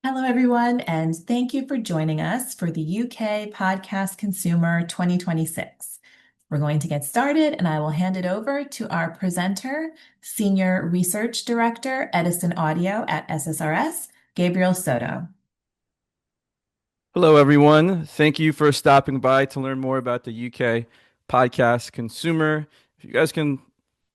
Hello, everyone, and thank you for joining us for the UK Podcast Consumer 2026. We're going to get started, and I will hand it over to our presenter, Senior Research Director, Edison Audio at SSRS, Gabriel Soto. Hello, everyone. Thank you for stopping by to learn more about the UK podcast consumer. If you guys can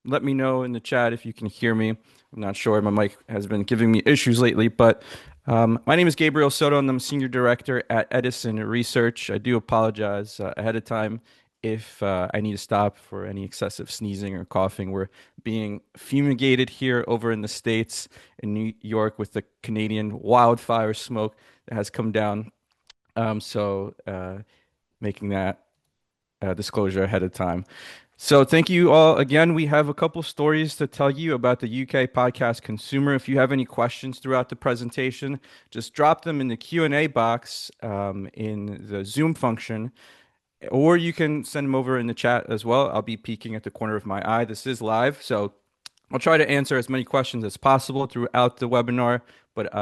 let me know in the chat if you can hear me. I'm not sure. My mic has been giving me issues lately, but my name is Gabriel Soto, and I'm Senior Director at Edison Research. I do apologize ahead of time if I need to stop for any excessive sneezing or coughing. We're being fumigated here over in the States in New York with the Canadian wildfire smoke that has come down. Making that disclosure ahead of time. So thank you all again. We have a couple stories to tell you about the UK podcast consumer. If you have any questions throughout the presentation, just drop them in the Q&A box in the Zoom function, or you can send them over in the chat as well. I'll be peeking at the corner of my eye. This is live, so I'll try to answer as many questions as possible throughout the webinar, but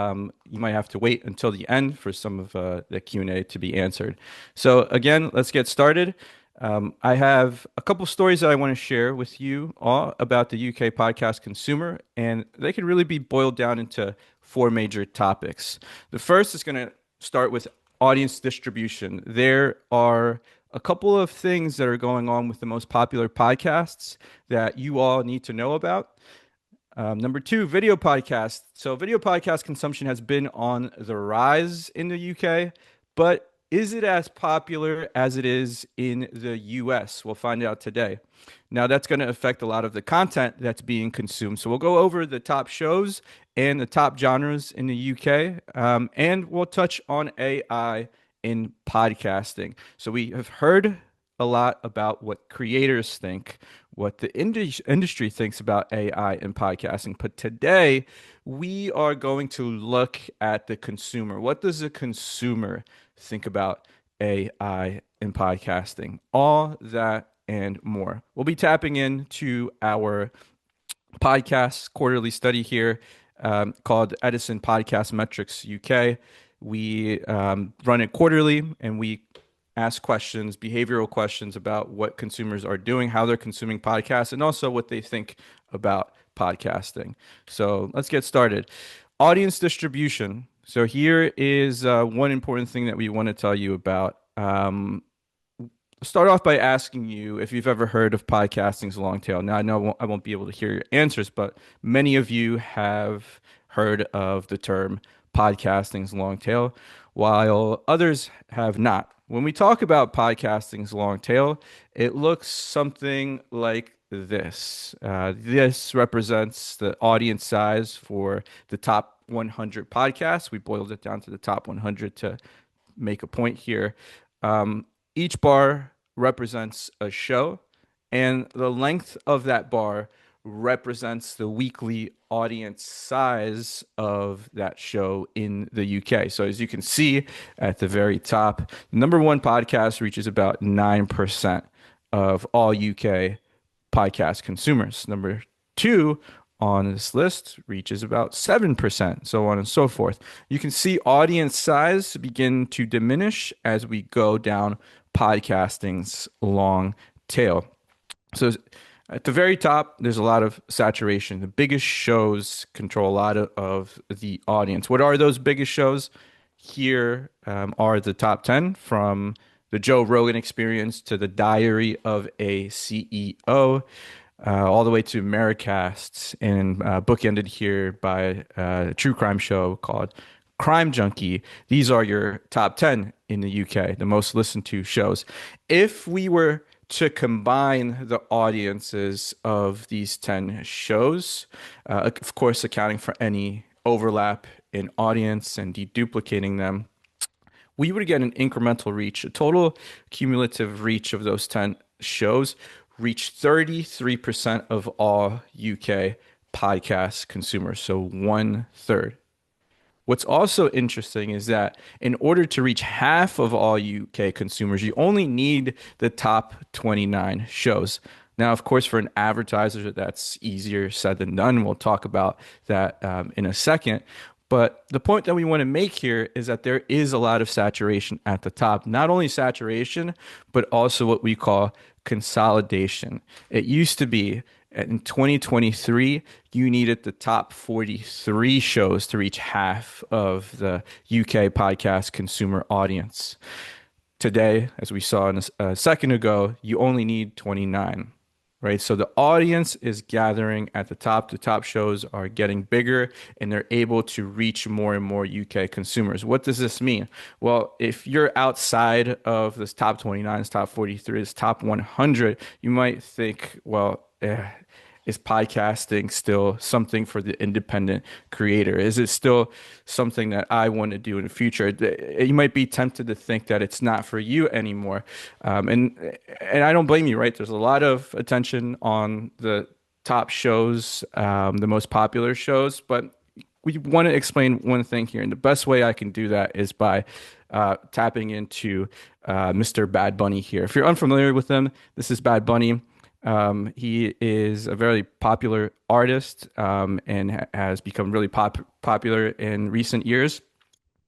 you might have to wait until the end for some of the Q&A to be answered. So again, let's get started. I have a couple stories that I want to share with you all about the UK podcast consumer, and they could really be boiled down into four major topics. The first is going to start with audience distribution. There are a couple of things that are going on with the most popular podcasts that you all need to know about. Number two, video podcast. So, video podcast consumption has been on the rise in the UK, but is it as popular as it is in the US? We'll find out today. Now, that's going to affect a lot of the content that's being consumed. So, we'll go over the top shows and the top genres in the UK, and we'll touch on AI in podcasting. So, we have heard a lot about what creators think, what the industry thinks about AI and podcasting. But today, we are going to look at the consumer. What does the consumer think about AI and podcasting? All that and more. We'll be tapping into our podcast quarterly study here called Edison Podcast Metrics UK. We run it quarterly, and we ask questions, behavioral questions about what consumers are doing, how they're consuming podcasts, and also what they think about podcasting. So let's get started. Audience distribution. So here is one important thing that we want to tell you about. Start off by asking you if you've ever heard of podcasting's long tail. Now, I know I won't be able to hear your answers, but many of you have heard of the term podcasting's long tail, while others have not. When we talk about podcasting's long tail, it looks something like this. This represents the audience size for the top 100 podcasts. We boiled it down to the top 100 to make a point here. Each bar represents a show, and the length of that bar represents the weekly audience size of that show in the UK. So as you can see at the very top, number one podcast reaches about 9% of all UK podcast consumers. Number two on this list reaches about 7%, so on and so forth. You can see audience size begin to diminish as we go down podcasting's long tail. So at the very top, there's a lot of saturation. The biggest shows control a lot of the audience. What are those biggest shows? Here are the top 10, from the Joe Rogan Experience to the Diary of a CEO, all the way to Americasts, and bookended here by a true crime show called Crime Junkie. These are your top 10 in the UK, the most listened to shows. If we were to combine the audiences of these 10 shows, of course, accounting for any overlap in audience and deduplicating them, we would get an incremental reach. A total cumulative reach of those 10 shows reached 33% of all UK podcast consumers, so 1/3. What's also interesting is that in order to reach half of all UK consumers, you only need the top 29 shows. Now, of course, for an advertiser, that's easier said than done. We'll talk about that in a second. But the point that we want to make here is that there is a lot of saturation at the top. Not only saturation, but also what we call consolidation. It used to be in 2023, you needed the top 43 shows to reach half of the UK podcast consumer audience. Today, as we saw in a second ago, you only need 29, right? So the audience is gathering at the top. The top shows are getting bigger and they're able to reach more and more UK consumers. What does this mean? Well, if you're outside of this top 29, this top 43, this top 100, you might think, well, is podcasting still something for the independent creator? Is it still something that I want to do in the future? You might be tempted to think that it's not for you anymore. And I don't blame you, right? There's a lot of attention on the top shows, the most popular shows, but we want to explain one thing here. And the best way I can do that is by tapping into Mr. Bad Bunny here. If you're unfamiliar with him, this is Bad Bunny. He is a very popular artist and has become really popular in recent years.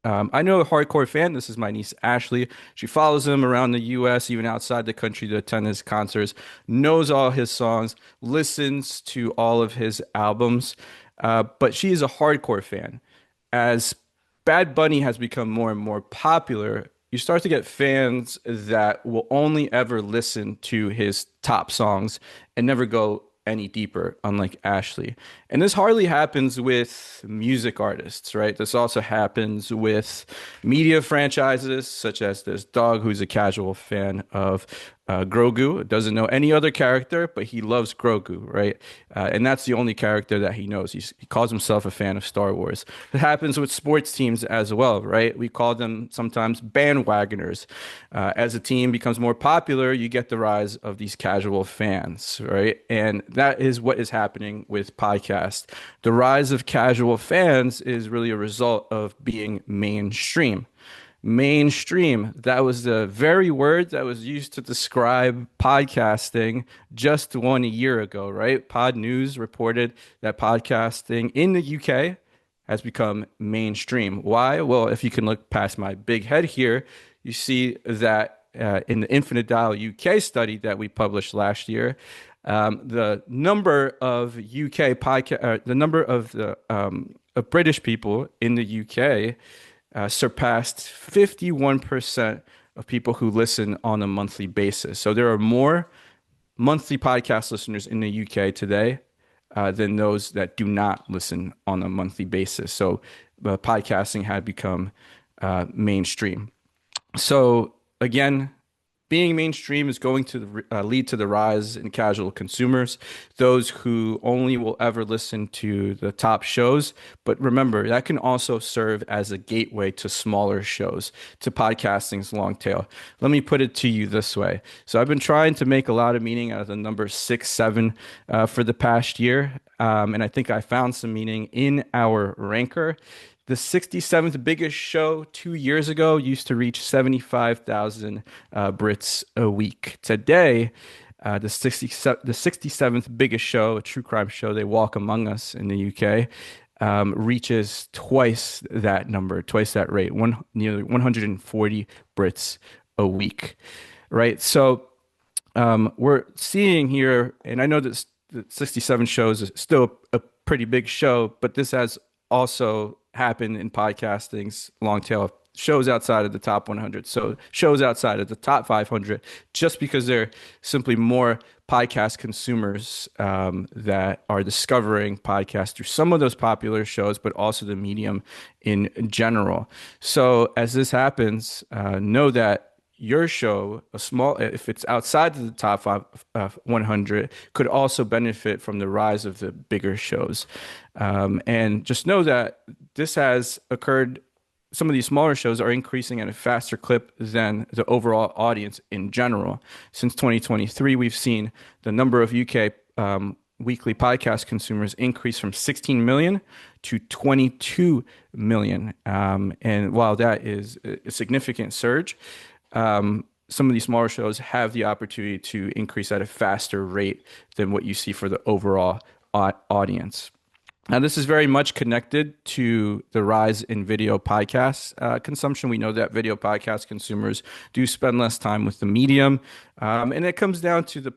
I know a hardcore fan. This is my niece Ashley. She follows him around the US, even outside the country to attend his concerts, knows all his songs, listens to all of his albums. But she is a hardcore fan. As Bad Bunny has become more and more popular, you start to get fans that will only ever listen to his top songs and never go any deeper, unlike Ashley. And this hardly happens with music artists, right? This also happens with media franchises, such as this dog who's a casual fan of Grogu, doesn't know any other character, but he loves Grogu, right? And that's the only character that he knows. He calls himself a fan of Star Wars. It happens with sports teams as well, right? We call them sometimes bandwagoners. As a team becomes more popular, you get the rise of these casual fans, right? And that is what is happening with podcasts. The rise of casual fans is really a result of being mainstream. Mainstream, that was the very word that was used to describe podcasting just 1 year ago, right? Pod News reported that podcasting in the UK has become mainstream. Why? Well, if you can look past my big head here, you see that in the Infinite Dial UK study that we published last year, the number of UK podcast, the number of the of British people in the UK surpassed 51% of people who listen on a monthly basis. So there are more monthly podcast listeners in the UK today than those that do not listen on a monthly basis. So podcasting had become mainstream. So again, being mainstream is going to lead to the rise in casual consumers, those who only will ever listen to the top shows. But remember, that can also serve as a gateway to smaller shows, to podcasting's long tail. Let me put it to you this way. So I've been trying to make a lot of meaning out of the number 6, 7 for the past year. And I think I found some meaning in our ranker. The 67th biggest show 2 years ago used to reach 75,000 Brits a week. Today, the 67th biggest show, a true crime show, They Walk Among Us in the UK, reaches twice that number, twice that rate, nearly 140 Brits a week, right? So we're seeing here, and I know that the 67 shows is still a pretty big show, but this has also happened in podcasting's long tail, shows outside of the top 100, so shows outside of the top 500, just because they're simply more podcast consumers that are discovering podcasts through some of those popular shows, but also the medium in general. So as this happens, know that your show, if it's outside of the top 100, could also benefit from the rise of the bigger shows. And just know that this has occurred. Some of these smaller shows are increasing at a faster clip than the overall audience in general. Since 2023, we've seen the number of UK weekly podcast consumers increase from 16 million to 22 million. And while that is a significant surge, some of these smaller shows have the opportunity to increase at a faster rate than what you see for the overall audience. Now, this is very much connected to the rise in video podcast consumption. We know that video podcast consumers do spend less time with the medium, and it comes down to the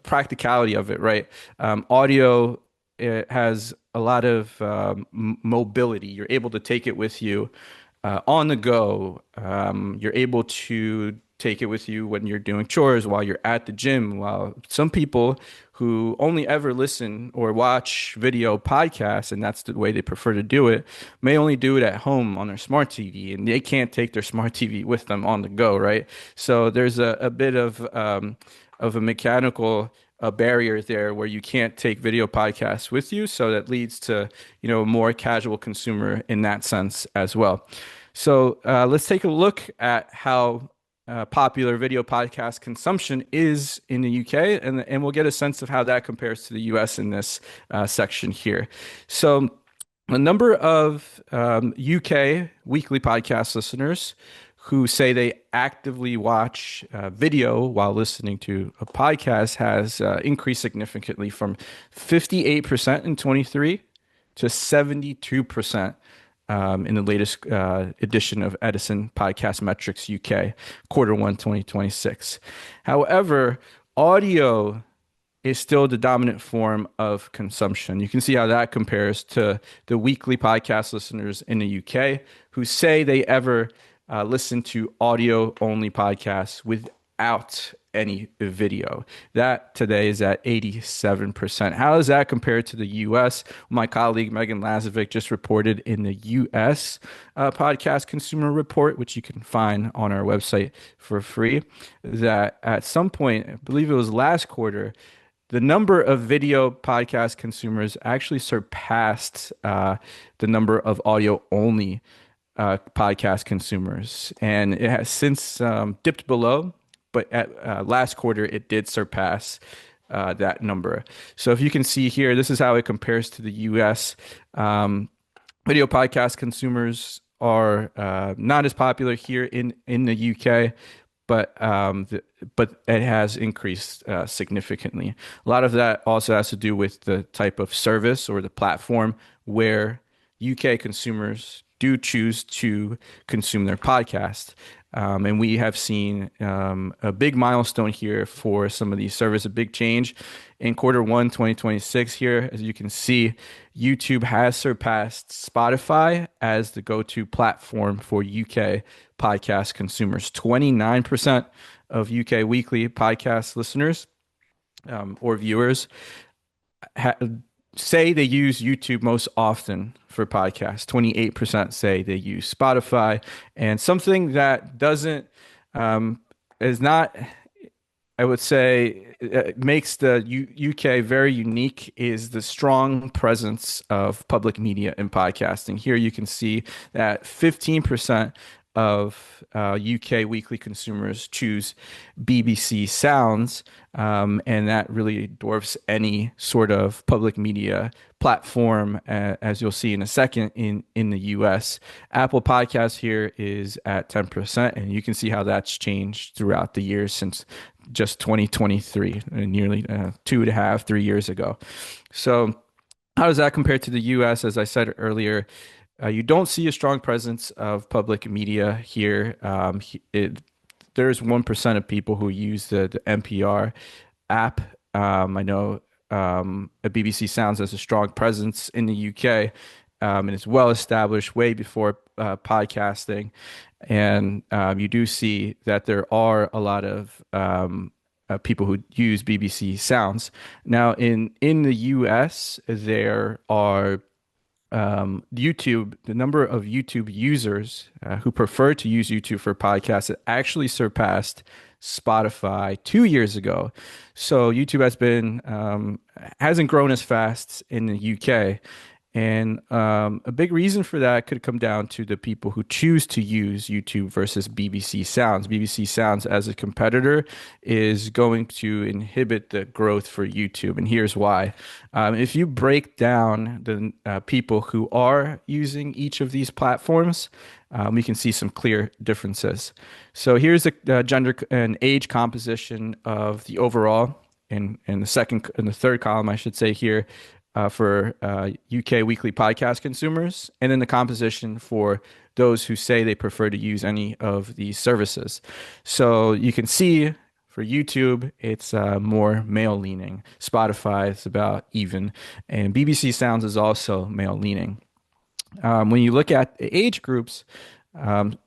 practicality of it, right? Audio, it has a lot of mobility. You're able to take it with you on the go. You're able to take it with you when you're doing chores, while you're at the gym. While some people who only ever listen or watch video podcasts, and that's the way they prefer to do it, may only do it at home on their smart TV, and they can't take their smart TV with them on the go, right? So there's a bit of a mechanical barrier there where you can't take video podcasts with you. So that leads to, a more casual consumer in that sense as well. So let's take a look at how popular video podcast consumption is in the UK, and we'll get a sense of how that compares to the US in this section here. So, a number of UK weekly podcast listeners who say they actively watch video while listening to a podcast has increased significantly from 58% in 23 to 72% in the latest edition of Edison Podcast Metrics UK, Q1 2026. However, audio is still the dominant form of consumption. You can see how that compares to the weekly podcast listeners in the UK who say they ever listen to audio only podcasts without any video. That today is at 87%. How does that compare to the US? My colleague Megan Lazovic just reported in the US podcast consumer report, which you can find on our website for free, that at some point, I believe it was last quarter, the number of video podcast consumers actually surpassed the number of audio only podcast consumers. And it has since dipped below, but at last quarter, it did surpass that number. So if you can see here, this is how it compares to the US. Video podcast consumers are not as popular here in the UK, but it has increased significantly. A lot of that also has to do with the type of service or the platform where UK consumers do choose to consume their podcast. And we have seen a big milestone here for some of these services, a big change in Q1 2026 here. As you can see, YouTube has surpassed Spotify as the go-to platform for UK podcast consumers. 29% of UK weekly podcast listeners or viewers say they use YouTube most often for podcasts. 28% say they use Spotify. And something that doesn't, is not, I would say, makes the UK very unique is the strong presence of public media in podcasting. Here you can see that 15% of UK weekly consumers choose BBC Sounds, and that really dwarfs any sort of public media platform, as you'll see in a second in the US. Apple Podcasts here is at 10%, and you can see how that's changed throughout the years since just 2023, nearly 2.5, 3 years ago. So how does that compare to the US? As I said earlier, you don't see a strong presence of public media here. There's 1% of people who use the NPR app. I know a BBC Sounds has a strong presence in the UK, and it's well established way before podcasting. And you do see that there are a lot of people who use BBC Sounds. Now, in the US, there are YouTube, the number of YouTube users who prefer to use YouTube for podcasts actually surpassed Spotify 2 years ago. So YouTube hasn't grown as fast in the UK. And a big reason for that could come down to the people who choose to use YouTube versus BBC Sounds. BBC Sounds, as a competitor, is going to inhibit the growth for YouTube. And here's why. If you break down the people who are using each of these platforms, we can see some clear differences. So here's the gender and age composition of the overall, in the third column, I should say here, for UK weekly podcast consumers, and then the composition for those who say they prefer to use any of these services. So you can see for YouTube, it's more male leaning. Spotify is about even, and BBC Sounds is also male leaning. When you look at the age groups, um,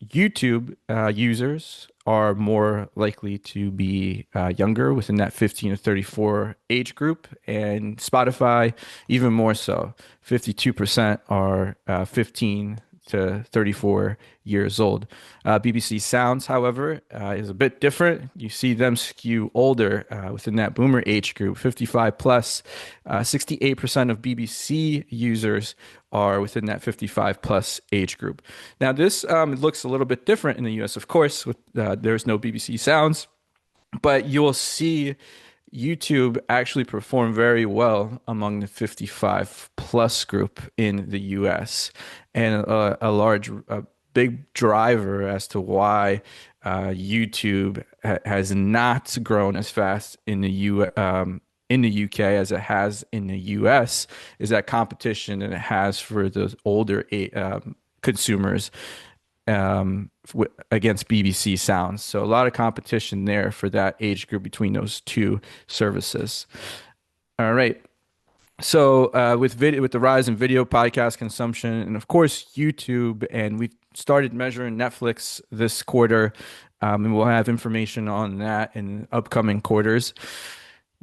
YouTube users are more likely to be younger within that 15 to 34 age group, and Spotify even more so. 52% are 15 to 34 years old. BBC Sounds, however, is a bit different. You see them skew older within that boomer age group, 55 plus. 68% of BBC users are within that 55 plus age group. Now, this looks a little bit different in the US, of course, with there's no BBC Sounds, but you'll see YouTube actually perform very well among the 55 plus group in the US, and a big driver as to why YouTube has not grown as fast in the UK as it has in the US is that competition that it has for the older consumers against BBC Sounds. So a lot of competition there for that age group between those two services. All right. So with the rise in video podcast consumption, and of course YouTube, and we've started measuring Netflix this quarter, and we'll have information on that in upcoming quarters.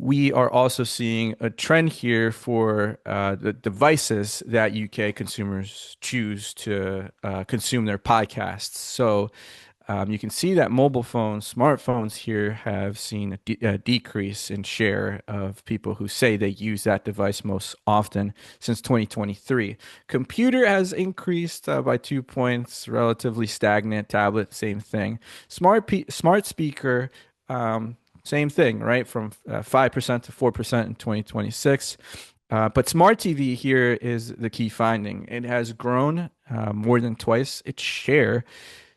We are also seeing a trend here for the devices that UK consumers choose to consume their podcasts. So you can see that mobile phones, smartphones here have seen a decrease in share of people who say they use that device most often since 2023. Computer has increased by 2 points, relatively stagnant. Tablet, same thing. Smart speaker. Same thing, right? From 5% to 4% in 2026. But smart TV here is the key finding. It has grown more than twice its share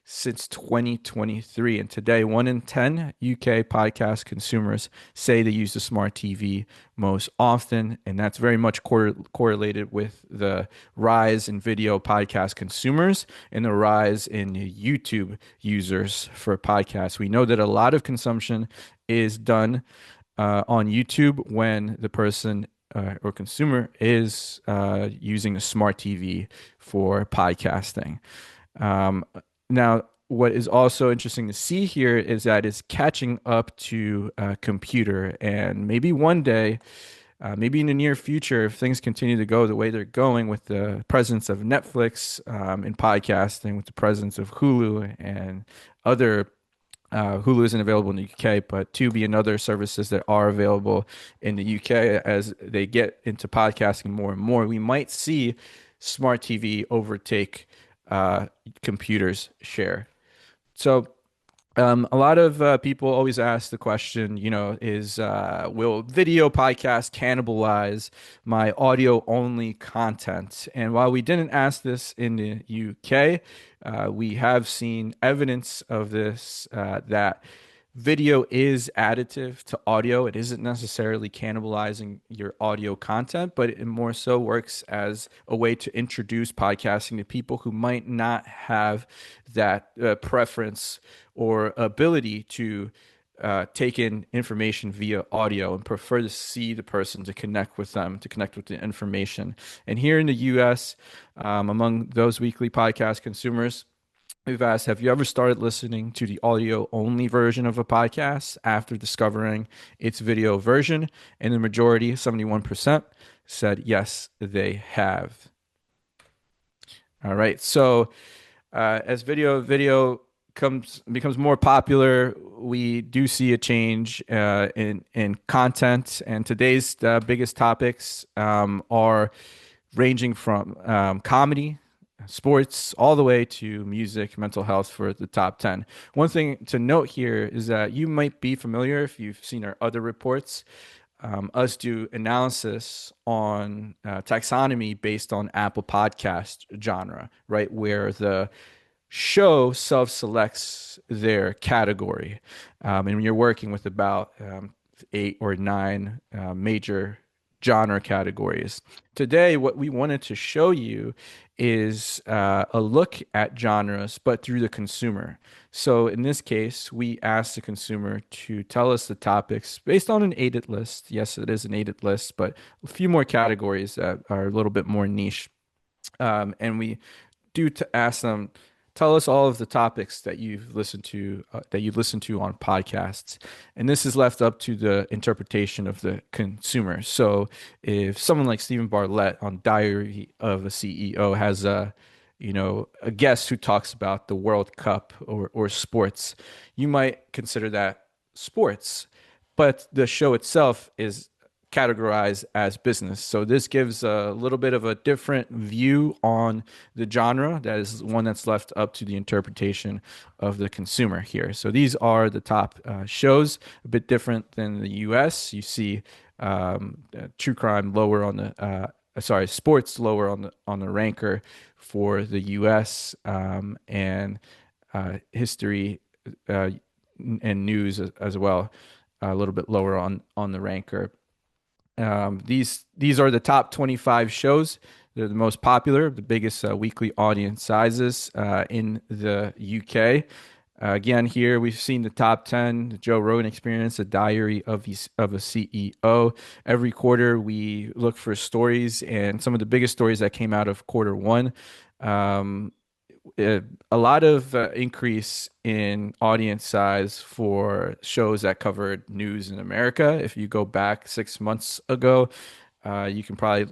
since 2023. And today, 1 in 10 UK podcast consumers say they use the smart TV most often. And that's very much correlated with the rise in video podcast consumers and the rise in YouTube users for podcasts. We know that a lot of consumption is done on YouTube when the person or consumer is using a smart TV for podcasting. Um, Now, what is also interesting to see here is that it's catching up to computer, and maybe one day, maybe in the near future, if things continue to go the way they're going with the presence of Netflix in podcasting, with the presence of Hulu and other Hulu isn't available in the UK, but Tubi and other services that are available in the UK, as they get into podcasting more and more, we might see smart TV overtake computers share. So a lot of people always ask the question, is will video podcast cannibalize my audio only content? And while we didn't ask this in the UK, we have seen evidence of this that video is additive to audio. It isn't necessarily cannibalizing your audio content, but it more so works as a way to introduce podcasting to people who might not have that preference or ability to take in information via audio and prefer to see the person to connect with them, to connect with the information. And here in the US, among those weekly podcast consumers, we've asked, have you ever started listening to the audio only version of a podcast after discovering its video version? And the majority, 71%, said yes, they have. All right. So as video becomes more popular, we do see a change in content. And today's biggest topics are ranging from comedy, sports, all the way to music, mental health for the top 10. One thing to note here is that you might be familiar if you've seen our other reports. Us do analysis on taxonomy based on Apple Podcast genre, right? Where the show self-selects their category. And when you're working with about 8 or 9 major genre categories. Today, what we wanted to show you is a look at genres, but through the consumer. So in this case, we asked the consumer to tell us the topics based on an aided list. Yes, it is an aided list, but a few more categories that are a little bit more niche. And we do to ask them, tell us all of the topics that you've listened to on podcasts, and this is left up to the interpretation of the consumer. So if someone like Stephen Bartlett on Diary of a CEO has a guest who talks about the World Cup or sports, you might consider that sports, but the show itself is categorized as business. So this gives a little bit of a different view on the genre. That is one that's left up to the interpretation of the consumer here. So these are the top shows, a bit different than the US. You see true crime lower on the sports lower on the ranker for the US, and history and news as well, a little bit lower on the ranker. These are the top 25 shows. They're the most popular, the biggest weekly audience sizes in the UK. Again, here we've seen the top 10, the Joe Rogan Experience, a diary of a CEO. Every quarter, we look for stories, and some of the biggest stories that came out of quarter one. Um, a lot of increase in audience size for shows that covered news in America. If you go back 6 months ago, you can probably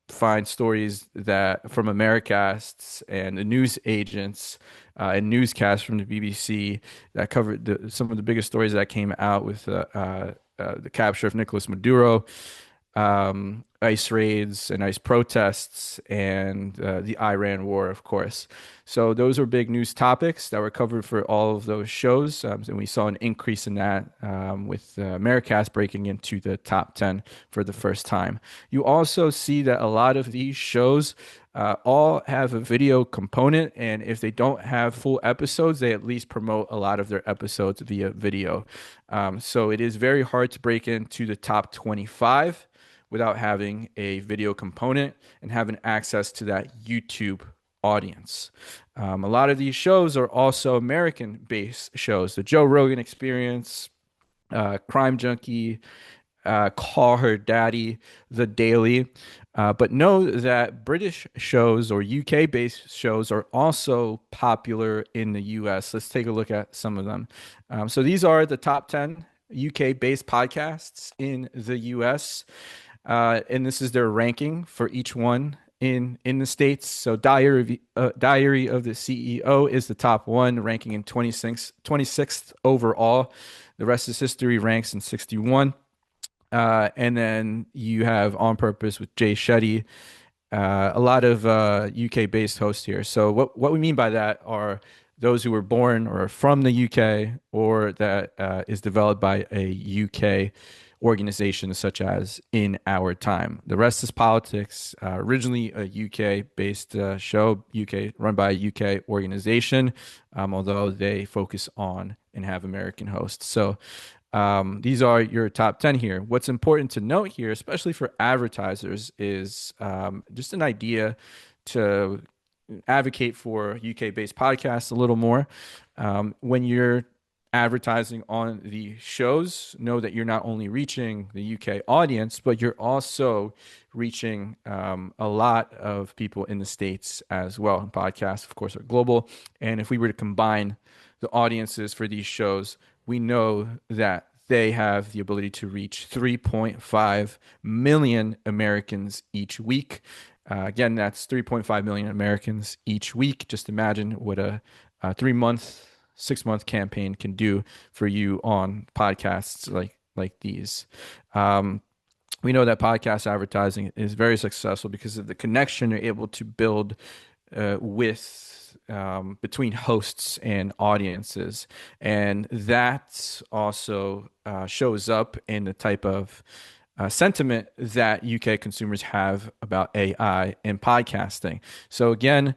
find stories that from Americasts and the news agents and newscasts from the BBC that covered some of the biggest stories that came out with the capture of Nicolas Maduro, ICE raids and ICE protests, and the Iran war, of course. So those were big news topics that were covered for all of those shows, and we saw an increase in that with Americast breaking into the top 10 for the first time. You also see that a lot of these shows all have a video component, and if they don't have full episodes, they at least promote a lot of their episodes via video. So it is very hard to break into the top 25 without having a video component and having access to that YouTube audience. A lot of these shows are also American-based shows. The Joe Rogan Experience, Crime Junkie, Call Her Daddy, The Daily. But know that British shows or UK-based shows are also popular in the US. Let's take a look at some of them. So these are the top 10 UK-based podcasts in the US. And this is their ranking for each one in the States. So Diary of the CEO is the top one, ranking in 26th overall. The rest is history, ranks in 61. And then you have On Purpose with Jay Shetty, a lot of UK-based hosts here. So what we mean by that are those who were born or from the UK or that is developed by a UK organization such as In Our Time. The rest is politics. Originally a UK-based show, UK run by a UK organization, although they focus on and have American hosts. So these are your top 10 here. What's important to note here, especially for advertisers, is just an idea to advocate for UK-based podcasts a little more. When you're advertising on the shows, know that you're not only reaching the UK audience, but you're also reaching a lot of people in the States as well. And podcasts, of course, are global. And if we were to combine the audiences for these shows, we know that they have the ability to reach 3.5 million Americans each week. Again, that's 3.5 million Americans each week. Just imagine what a 3-month, 6-month campaign can do for you on podcasts like these. We know that podcast advertising is very successful because of the connection you're able to build with between hosts and audiences, and that also shows up in the type of sentiment that UK consumers have about AI and podcasting. So again,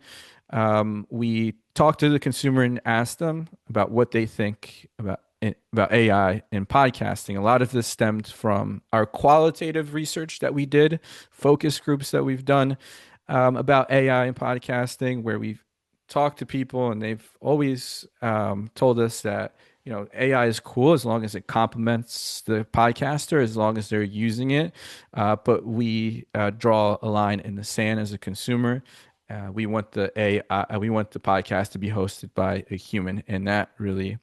we talked to the consumer and asked them about what they think about about AI in podcasting. A lot of this stemmed from our qualitative research that we did, focus groups that we've done about AI and podcasting, where we've talked to people and they've always told us that AI is cool as long as it complements the podcaster, as long as they're using it. But we draw a line in the sand as a consumer. We want the AI, we want the podcast to be hosted by a human, and that really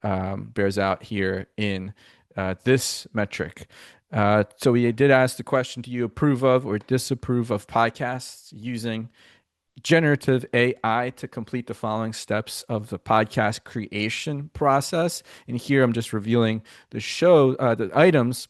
bears out here in this metric. So we did ask the question: do you approve of or disapprove of podcasts using generative AI to complete the following steps of the podcast creation process? And here I'm just revealing the items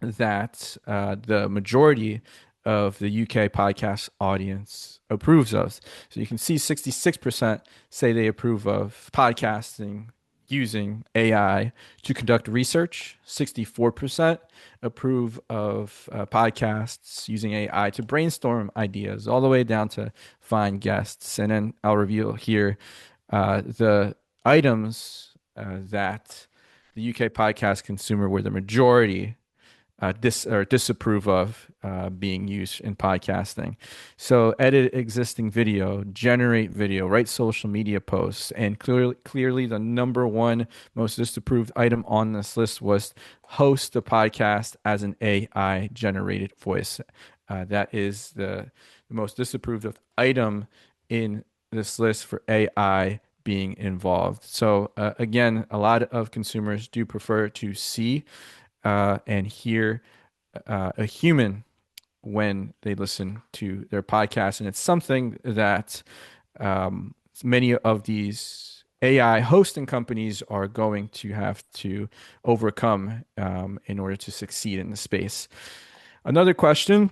that the majority of the UK podcast audience approves of. So you can see 66% say they approve of podcasting using AI to conduct research. 64% approve of podcasts using AI to brainstorm ideas, all the way down to find guests. And then I'll reveal here the items that the UK podcast consumer were the majority disapprove of being used in podcasting. So edit existing video, generate video, write social media posts, and clearly the number one most disapproved item on this list was host the podcast as an AI generated voice. That is the most disapproved of item in this list for AI being involved. So again, a lot of consumers do prefer to see and hear a human when they listen to their podcast. And it's something that many of these AI hosting companies are going to have to overcome in order to succeed in the space. Another question,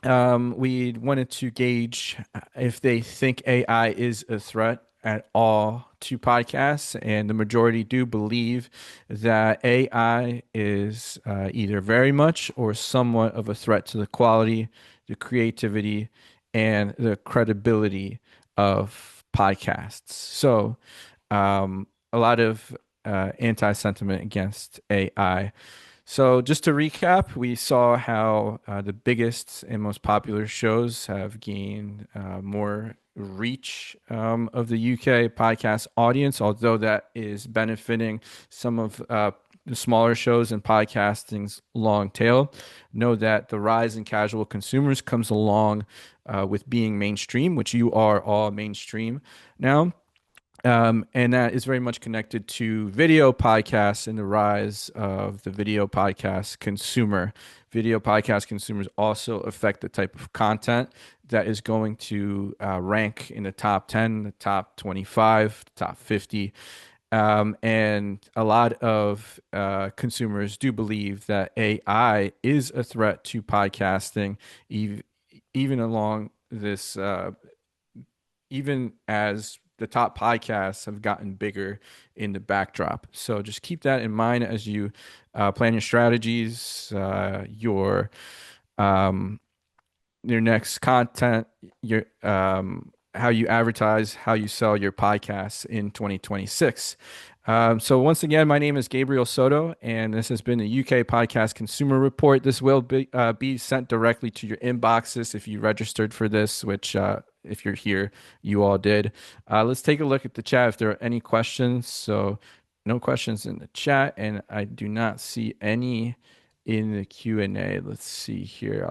we wanted to gauge if they think AI is a threat at all to podcasts, and the majority do believe that AI is either very much or somewhat of a threat to the quality, the creativity, and the credibility of podcasts. So, a lot of anti-sentiment against AI. So, just to recap, we saw how the biggest and most popular shows have gained more reach of the UK podcast audience, although that is benefiting some of the smaller shows and podcasting's long tail. Know that the rise in casual consumers comes along with being mainstream, which you are all mainstream now. And that is very much connected to video podcasts and the rise of the video podcast consumer. Video podcast consumers also affect the type of content that is going to rank in the top 10, the top 25, top 50. And a lot of consumers do believe that AI is a threat to podcasting, even along this, even as the top podcasts have gotten bigger in the backdrop. So just keep that in mind as you plan your strategies, um, your next content, your how you advertise, how you sell your podcasts in 2026. So once again, my name is Gabriel Soto, and this has been the UK Podcast Consumer Report. This will be sent directly to your inboxes if you registered for this, which if you're here, you all did. Let's take a look at the chat if there are any questions. So no questions in the chat, and I do not see any in the Q&A. Let's see here.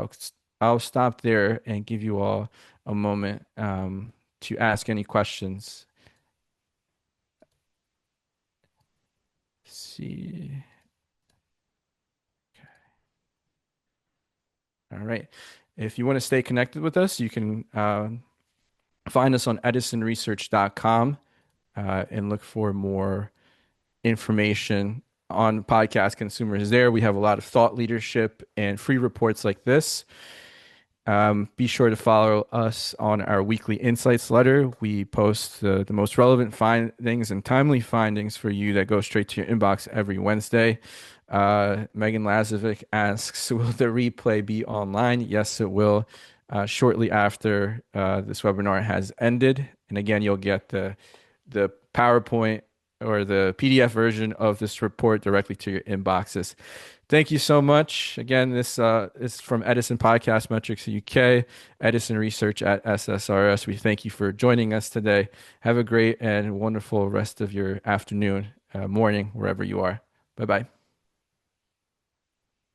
I'll stop there and give you all a moment to ask any questions. Let's see. All right. If you want to stay connected with us, you can find us on edisonresearch.com and look for more information on podcast consumers there. We have a lot of thought leadership and free reports like this. Be sure to follow us on our weekly insights letter. We post the most relevant findings and timely findings for you that go straight to your inbox every Wednesday. Megan Lazovic asks, will the replay be online? Yes, it will. Shortly after this webinar has ended. And again, you'll get the PowerPoint or the PDF version of this report directly to your inboxes. Thank you so much. Again, this is from Edison Podcast Metrics UK, Edison Research at SSRS. We thank you for joining us today. Have a great and wonderful rest of your afternoon, morning, wherever you are. Bye bye.